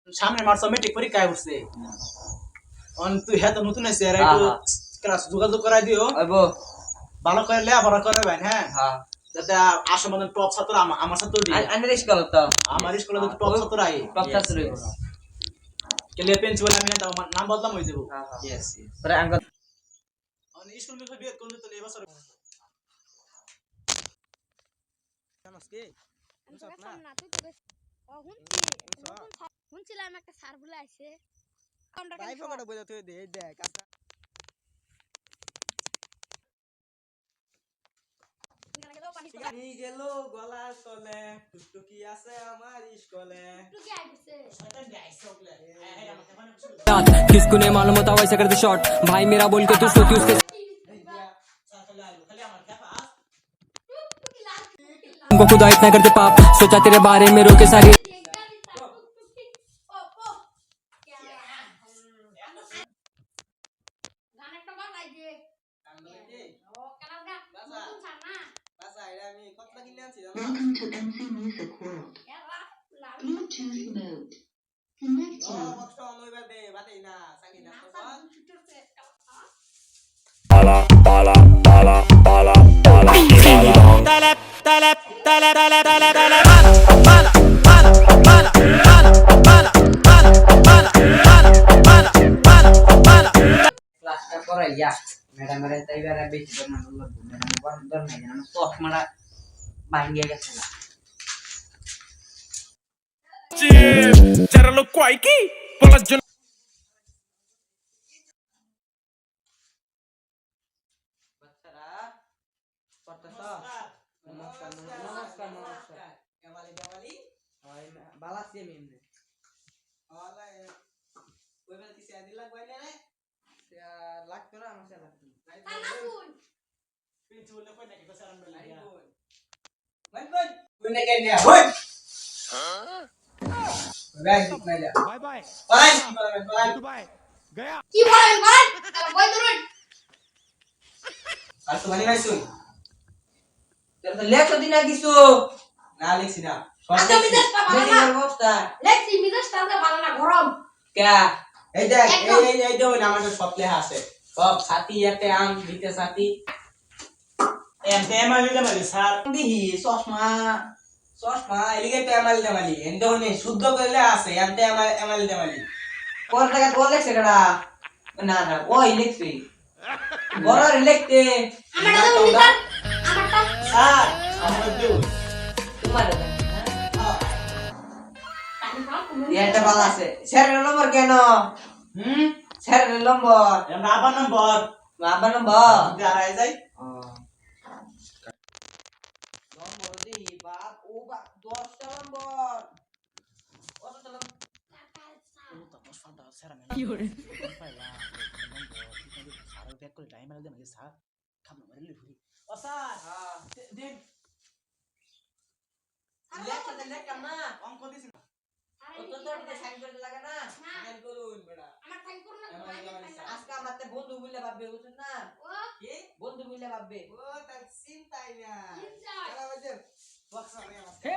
সামনে March metric পরীক্ষায় উঠছে অন তুই হ্যাঁ তো নতুন আছে আর একটু ক্লাস যোগাযোগ করাই দিও ভালো করে লেখাপড়া করে ভাই হ্যাঁ যাতে আসল মতন টপ ছাত্র আমার ছাত্র দিই আমার স্কুলে তো টপ ছাত্র আই কেলে প্রিন্সিপাল আমি নাম বদলাম হয়ে যাবো পরে আঙ্গল অন স্কুল মিলে বিয়ে করলে তো এই বছর জানোস কি না তুই তো শুনছিলাম একটা স্যার বলে আইছে ভাই ফোকাটা বলে তুই দেখ পানি গেল গলার তলে টুকটুকি আছে আমার স্কুলে টুকি আইছে শয়তান গাইছে ওগুলা এই আমাকে মানে किसको नहीं मालूम होता वैसे करते शॉट भाई मेरा बोल के तू सोती उसके तुमको खुदा इतना करते पाप सोचा तेरे बारे में रोके सारी Welcome to MC Music World. Bluetooth mode. Connecting. ক্লাসটা করাইয়া ম্যাডামের তাইবারে বেশি করে না বললো ম্যাডাম বড় দর নাই জানো চশমাটা ভাঙিয়ে গেছে না যারা লোক কয় কি বলার জন্য বাচ্চারা পড়তেছো নমস্কার নমস্কার নমস্কার কেমালি কেমালি হয় বালাসি এমনি ওলা ওই বেলা কিসে দিলা কইলে রে লাগতো না আমার লাগতো প্রিন্সিপাল কই নাকি তো সারান বেলা ভাই কই কই না কেন হই ভাই দিকনাইলা বাই বাই ভাই কি বলবেন ভাই দুবাই গয়া কি বলেন ভাই বই ধরুন আর তো বানি ভাই শুন তোর তো লেখো দিনা কিছু না লিখছি না আচ্ছা বিদেশ টা ভালো না মেডিকেল বক্সটা লেখছি বিদেশ টা ভালো না গরম কে এই দেখ এই দেখুন আমাদের সব লেখা আছে সব সাথী এতে আম দিতে সাথী এম তেমালি তেমালি স্যার দিহি চশমা চশমা এলিগে তেমালি তেমালি এন্ডনে শুদ্ধ করলে আছে এম তেমালি তেমালি কোন টাকা কোন লেখছে কেডা না না ওই লেখছি বড় লিখতে আমারটা তো লিখার আমারটা স্যার আমাদের দিও তোমার এটা ভালো আছে স্যারের নম্বর কেন স্যারের নম্বর আমরা আবার নম্বর আবার নম্বর দাঁড়ায় যাই নম্বর দিই বাপ ও বাপ 10টা নম্বর কতটা নম্বর কি করে স্যার ব্যাক করে টাইম আলাদা নাকি স্যার খাম না মারলে ঘুরি ও স্যার দিন লেখা না অঙ্ক দিছি না ও তো তোর সাইন করতে লাগে না সাইন করুন বেটা আমার টাইম করুন না আজকে আমাতে বন্ধু বলে ভাববে বুঝছেন না ও কি বন্ধু বলে ভাববে ও তার চিন্তাই না চিন্তা চলা বাজে বক্স আমি हे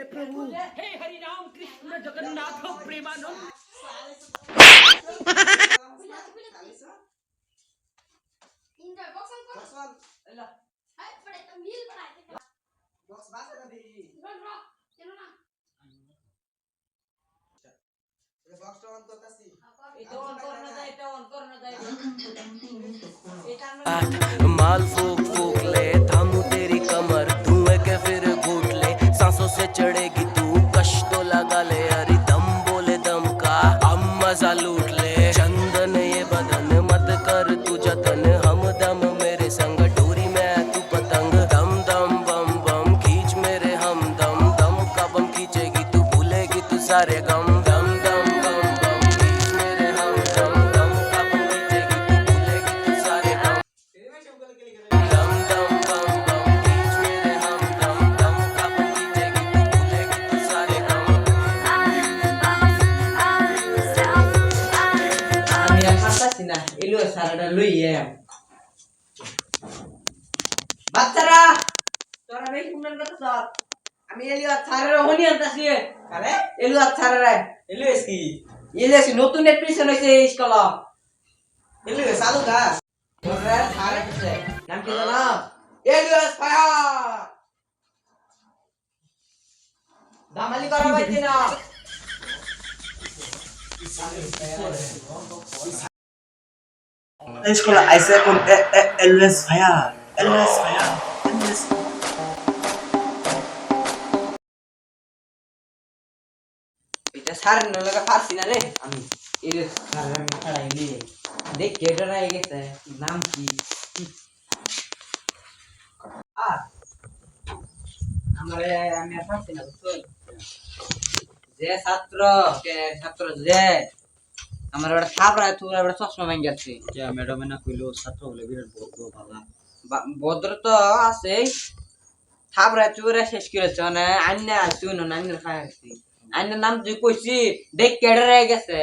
प्रभु हे हरि राम कृष्ण जगन्नाथ प्रेमानंद ইনজয় বক্সন কর এলা হাই পড়ে তো মিল বানাইতে বক্স বাজে না দি রন র কেন না বক্সটা অন করতেছি এটা অন করনা যায় এটা অন করনা যায় Welcome to MC Music World. এটা माल फूक फूक ले थामू तेरी कमर धुएं के फिर घूट ले सांसों से चढ़ेगी तू कश तो लगा ले अरे दम बोले दम का हम मजा लूट ले चंदन ये बदन मत कर तू जतन हम दम मेरे संग डोरी में तू पतंग दम दम बम बम खींच मेरे हम दम दम का बम खींचेगी तू भूलेगी तू सारे गम दम दम बम बम खींच मेरे हम दम दम का बम खींचेगी तू भूलेगी तू सारे गम दम दम बम बम खींच मेरे हम दम दम का बम खींचेगी तू भूलेगी तू सारे गम আমি আর পারতাছি না এলো সারাটা লইয়ে বাচ্চারা তোরা বেশ সুন্দর কথা আমি এলিয়াস স্যারের হনি আনতাছি আরে এলিয়াস স্যারের এলিস কি এলিয়াস নতুন এডমিশন হইছে এই স্কুলে এলিস চালু গাছ তোরা স্যারের কাছে নাম কি জানো এলিয়াস ফায়ার দামালি করা হইছে না escola aise con Elvis Fire Elvis Fire Elvis এটা স্যার নলগা ফারছি না রে আমি এলিয়াস স্যারের আমি ছাড়াই নি দেখ কেডা রাই গেছে নাম কি আর আমারে আমি আর ফারছি না বুঝছো যে ছাত্র যে আমার ওটা থাপড়ায় তোরা ওটা চশমা ভাঙ গেছে क्या मैडम ना কইলো ছাত্র বলে বিরাট বড় বালা ভদ্র তো আছে থাপড়ায় চুরা শেষ করেছে মানে আন্না শুনো না আন্নার খায় আসছি আন্নার নাম তুই কইছি দেখ কেডা রয়ে গেছে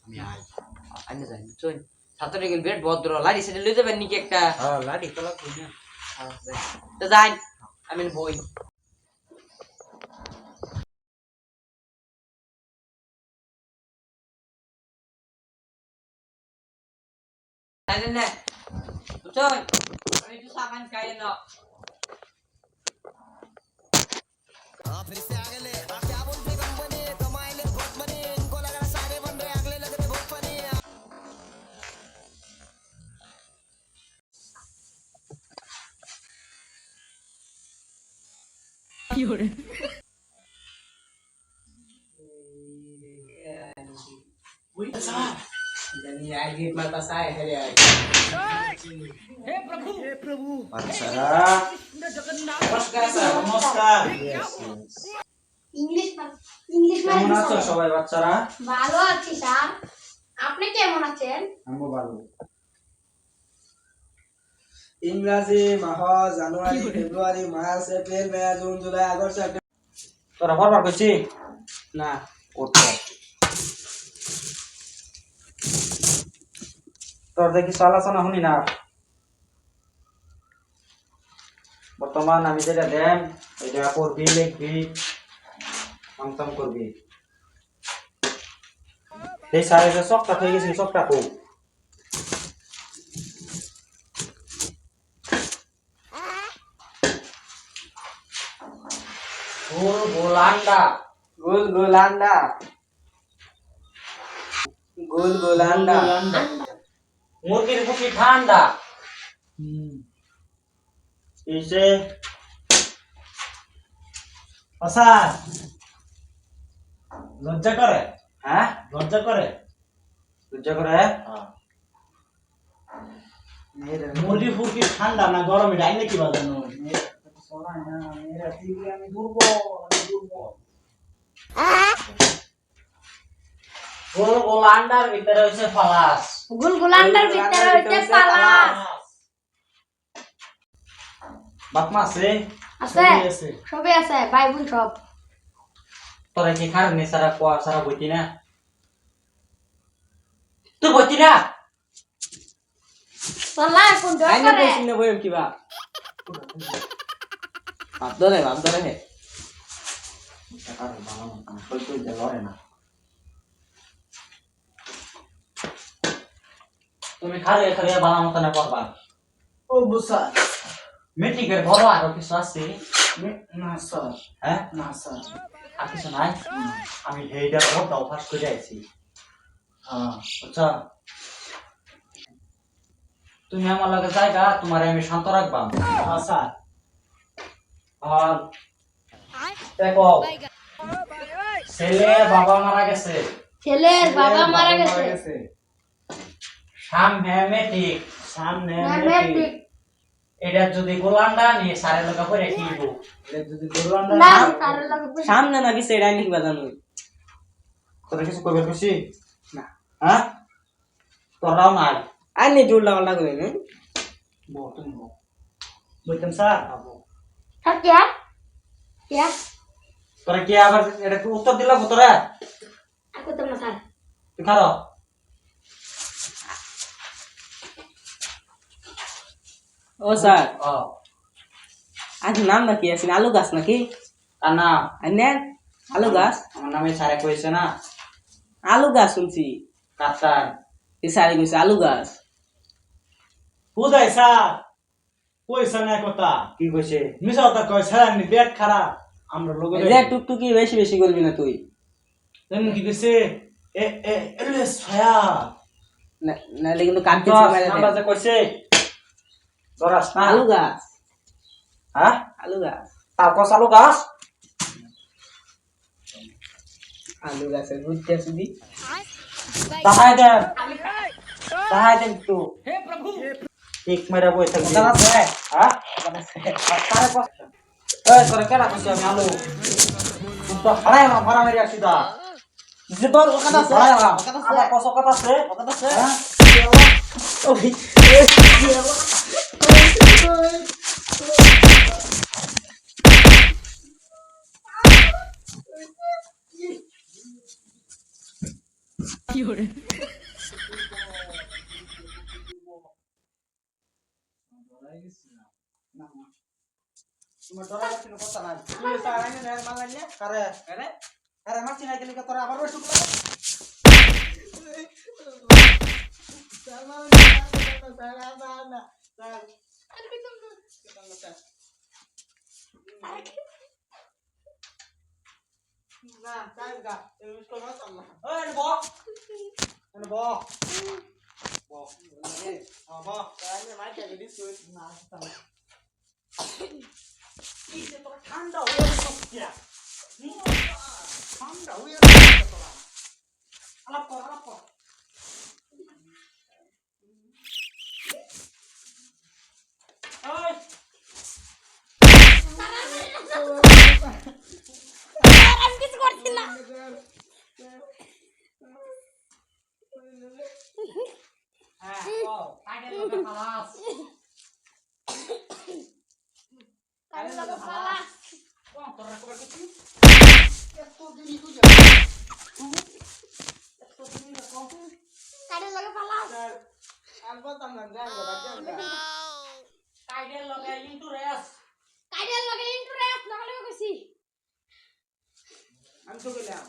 আমি আই আন্না যাই চল ছাত্র গেল বিরাট ভদ্র লাড়ি সেটা লই যাবেন নাকি একটা হ্যাঁ লাডি তোলা কই না তো যাই আমি বই না চল আমি তো সাবান খাই না Jadi agit mata saya hari ini. हे प्रभु বাচ্চারা कृष्ण जगन्नाथ Namaskar sir. নমস্কার ইংলিশ কেমন আছো সবাই বাচ্চারা ভালো আছি স্যার আপনি কেমন আছেন আমগো ভালো ইংরাজি মাহ January February March April May June July August September তোরা পড়বার কইছি না ওটা তোর দেখি আলোচনা শুনি না বর্তমান আমি যেটা দেন এটা করবি লিখবি আমতাম করবি এই সারে যে চকটা হয়ে গেছে চকটা কো Gulanda. Gulanda. Gulanda. মুরগির খুশি ঠান্ডা ইসে আসাদ লজ্জা করে হ্যাঁ লজ্জা করে লজ্জা করে মুরগি ফুরগি ঠান্ডা না গরম এটা আইনে কি বাজানো গুলগুলান্ডার ভিতরে হইছে ফালাস গুলগুলান্ডার ভিতরে হইছে পালাস বাপমা আছে আছে সবই আছে সবই আছে ভাই বোন সব তোরা কি খার নে সারা কোয়া সারা বইতি না তুই বইতি না চলা কোন আইনে করে বইছি না বইম কিবা ভাত ধরে হে তুমি খারে খারে বালা মত না করবা ও বুসা মেট্রিকের বড় আরো কিছু আছে না স্যার হ্যাঁ না স্যার আর কিছু নাই আমি হেইটা বড় অভ্যাস করে আইছি হ্যাঁ আচ্ছা তুমি আমার লগে যাইবা তোমারে আমি শান্ত রাখবা হ্যাঁ স্যার আর দেখো ছেলে বাবা মারা গেছে ছেলের বাবা মারা গেছে সামনে মেট্রিক সামনে ম্যাট্রিক এটা যদি গোলান্ডা নিয়ে সারে লগা করে কিনবো এটা যদি গোলন্ডা না তার লাগে সামনে নাকি সেটা নিকি বাজানো তোরা কিছু কইবে খুশি না হ্যাঁ তোরাও নাই আইনি জোর লাগালা করে নে বল তুমি বল বলতাম স্যার স্যার क्या क्या তোরা কি আবার এটা উত্তর দিলা তোরা aku teman স্যার তুই খারো ও স্যার আজ নাম নাকি আছে আলু গাছ নাকি আর না আইনে আলু গাছ আমার নামে সারে কইছে না আলু গাছ শুনছি কাতার এ সারি কইছে আলু গাছ বুঝাই স্যার কইছে না কথা কি কইছে মিছা কথা কই স্যার আমি পেট খারাপ আমরা লোক যে টুকটুকি বেশি বেশি করবি না তুই জানেন কি কইছে এ এ এলে ছায়া না কিন্তু কাটতে আমরা যে কইছে দরাস না আলু গাছ হ্যাঁ আলু গাছ তার কস আলু গাছ আলু গাছের বুঝতে শুধু তাহাই দেন তো हे प्रभु ঠিক মেরা বই থাকবি কথা আছে হ্যাঁ তারে কস এই করে কেডা কইছে আমি আলু তো হারাই না মারা মেরি আসি দা যে তোর কথা আছে আমার কস কথা আছে হ্যাঁ ওই তোমার ডরা কিছু কথা নাই তুই স্যার আইনে না মারলাই না কারে আরে মারছি না গেলি তোরা আবার বসে শুকলা না তাই গা এই স্কুল না চাল্লা ওই বো বো তাই মাইকে দিস না ঠান্ডা হয়ে গেছে ঠান্ডা হয়ে গেছে তোরা আলাপ কর ওই আমি কিছু করছি না হ্যাঁ ও কাটে লোকে খালাস কাজে লাগা ফালাস কোন তোরা কবে কিছু কাজে লাগা ফালাস আলবতাম না যাই কাইডের লগে ইন্টুরেস কাজে লাগা ইন্টারেস্ট লাগালে কইছি আমি তো গেলাম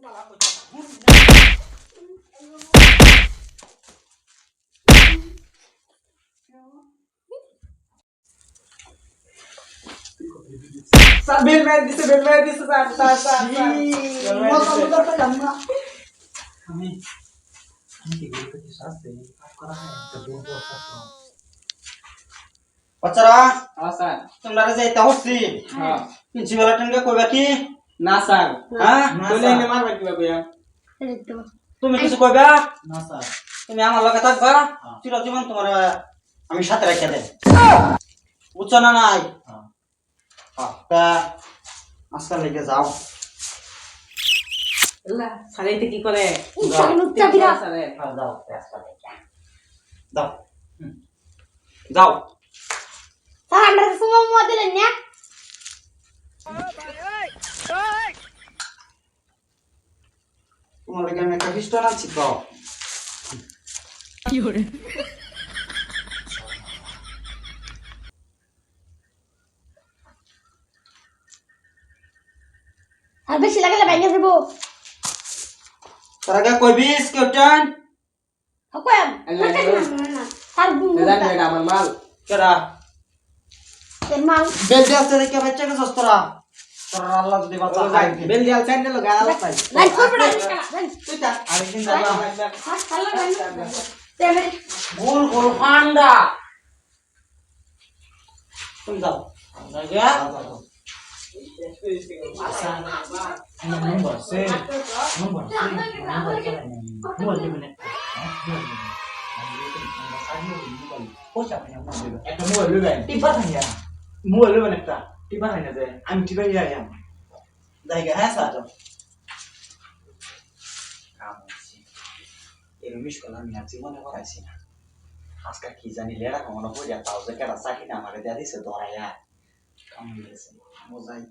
বালা কই স্যার বেল মেরে দিছে স্যার মত পেলাম না আমি কি করতে সাথে কাজ করা হয় তো দূর বসা বাচ্চারা স্যার তোমরা যাইতে হচ্ছি হ্যাঁ প্রিন্সিপাল টেনকে কইবা কি না স্যার হ্যাঁ কইলে এনে মারবা কি বাবা তুমি কিছু কইবা না স্যার তুমি আমার লগে থাকবা চিরজীবন তোমার আমি সাথে রাখিয়া দেব বুঝছো না নাই হ্যাঁ তা আজকাল লেগে যাও স্যার এইটা কি করে উচ্চা দিরা স্যার যাও আজকাল লেগে দাও যাও স্যার আমরা সুমো মো দিলেন না তোমার লগে আমি একটা পিস্টন আনছি তো আর বেশি লাগলে ভাঙে দেবো তার আগে কইবিস ক্যাপ্টেন হকম স্যার এটা আমার মাল কেডা তেল মাল বেল দিয়ে আসতে দেখে বাচ্চা কে সস্তরা তোর আল্লাহ যদি বাঁচা খাই বেল দিয়াল চাইলে লগে আলাদা পাই লাইন করব না লাইন তুই যা আরেকদিন যাবা স্যার লাইন তেমে গোল গোল ফান্ডা তুমি যাও গয়া নম্বর সে একটা মোবাইল লইবেন টিপা থাকি মোবাইল লইবেন একটা টিপা থাকি না যে আমি টিপা ইয়া ইয়া জায়গা হ্যাঁ স্যার এই মিস কল আমি আর জীবনে করাইছি না আজকে কি জানি লেড়া কখনো বুঝা তাও যে কেডা চাকরি না আমারে দিয়া দিছে ধরাইয়া কাম দিয়েছে মজাই